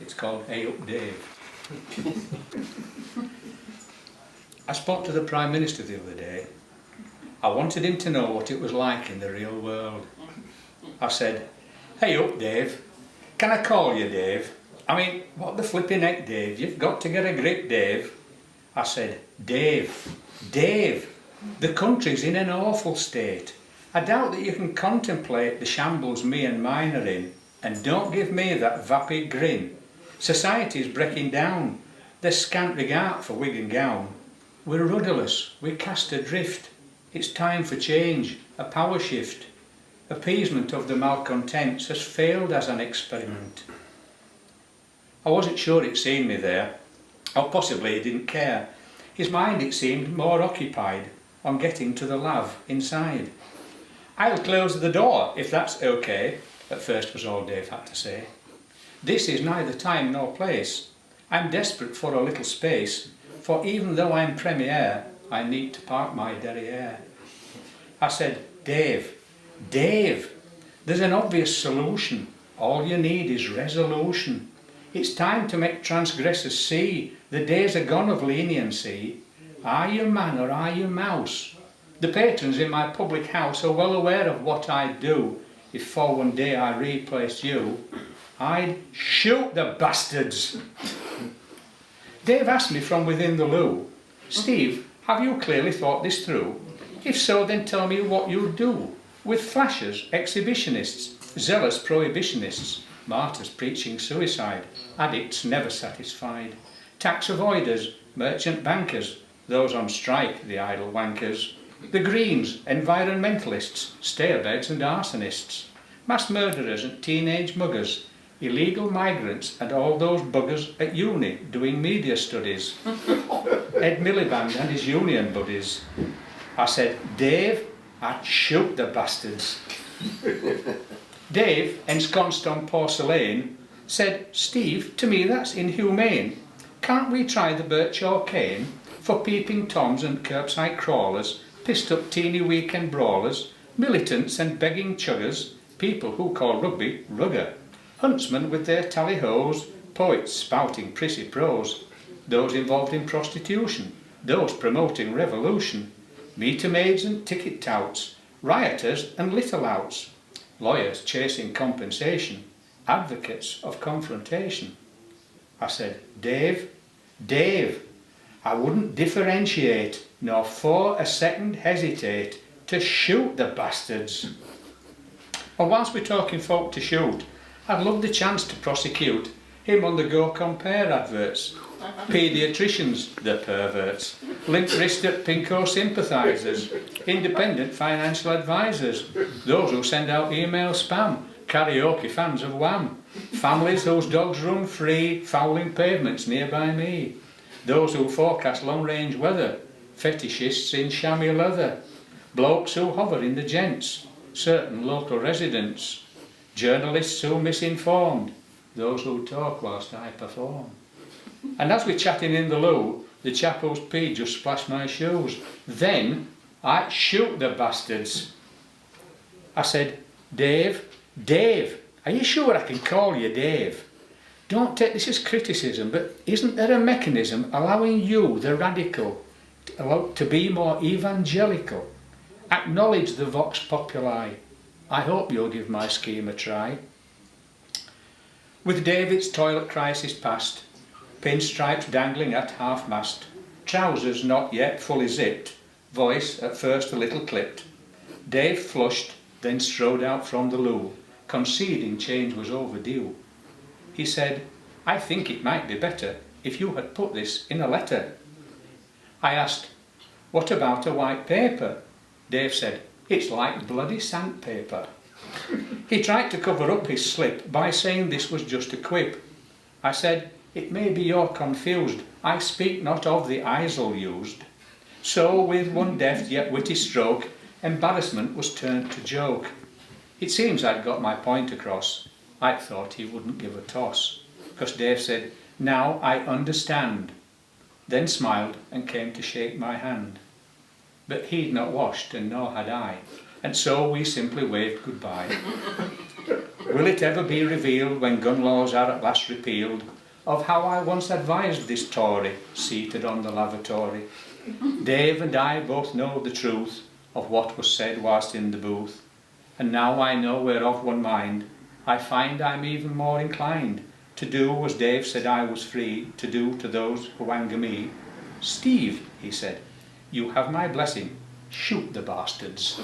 It's called Hey Up Dave. I spoke to the Prime Minister the other day. I wanted him to know what it was like in the real world. I said, "Hey up Dave, can I call you Dave? I mean, what the flipping heck Dave, you've got to get a grip Dave." I said, Dave, the country's in an awful state. I doubt that you can contemplate the shambles me and mine are in, and don't give me that vapid grin. Society's breaking down, there's scant regard for wig and gown. We're rudderless, we're cast adrift. It's time for change, a power shift. Appeasement of the malcontents has failed as an experiment. I wasn't sure he'd seen me there, or possibly he didn't care. His mind, it seemed, more occupied on getting to the lav inside. "I'll close the door, if that's okay," at first was all Dave had to say. "This is neither time nor place. I'm desperate for a little space, for even though I'm premier, I need to park my derriere." I said, Dave, there's an obvious solution. All you need is resolution. It's time to make transgressors see the days are gone of leniency. Are you man or are you mouse? The patrons in my public house are well aware of what I'd do if for one day I replaced you. I'd shoot the bastards. Dave asked me from within the loo, "Steve, have you clearly thought this through? If so, then tell me what you'd do with flashers, exhibitionists, zealous prohibitionists, martyrs preaching suicide, addicts never satisfied, tax avoiders, merchant bankers, those on strike, the idle wankers, the Greens, environmentalists, stay-abeds and arsonists, mass murderers and teenage muggers, illegal migrants and all those buggers at uni doing media studies, Ed Miliband and his union buddies." I said, Dave, I'd shoot the bastards. Dave, ensconced on porcelain, said, "Steve, to me that's inhumane. Can't we try the birch or cane for peeping toms and curbside crawlers, pissed up teeny weekend brawlers, militants and begging chuggers, people who call rugby rugger, huntsmen with their tally-hos, poets spouting prissy prose, those involved in prostitution, those promoting revolution, meter maids and ticket touts, rioters and little-outs, lawyers chasing compensation, advocates of confrontation." I said, Dave, I wouldn't differentiate, nor for a second hesitate, to shoot the bastards. And whilst we're talking folk to shoot, I'd love the chance to prosecute him on the Go Compare adverts. Paediatricians, the perverts, limp-wristed pinko sympathisers, independent financial advisors, those who send out email spam, karaoke fans of Wham, families whose dogs run free, fouling pavements nearby me, those who forecast long-range weather, fetishists in chamois leather, blokes who hover in the gents, certain local residents, journalists who misinformed, those who talk whilst I perform. And as we're chatting in the loo, the chap whose pee just splashed my shoes. Then I'd shoot the bastards. I said, Dave, are you sure I can call you Dave? Don't take this as criticism, but isn't there a mechanism allowing you, the radical, to be more evangelical? Acknowledge the vox populi. I hope you'll give my scheme a try. With David's toilet crisis past, pinstripes dangling at half-mast, trousers not yet fully zipped, voice at first a little clipped, Dave flushed, then strode out from the loo, conceding change was overdue. He said, "I think it might be better if you had put this in a letter." I asked, "What about a white paper?" Dave said, "It's like bloody sandpaper." He tried to cover up his slip by saying this was just a quip. I said, "It may be you're confused, I speak not of the eisel used." So with one deft yet witty stroke, embarrassment was turned to joke. It seems I'd got my point across. I thought he wouldn't give a toss, because Dave said, "Now I understand," then smiled and came to shake my hand. But he'd not washed and nor had I, and so we simply waved goodbye. Will it ever be revealed, when gun laws are at last repealed, of how I once advised this Tory, seated on the lavatory? Dave and I both know the truth of what was said whilst in the booth, and now I know we're of one mind. I find I'm even more inclined to do as Dave said I was free to do to those who anger me. Steve, he said, you have my blessing. Shoot the bastards.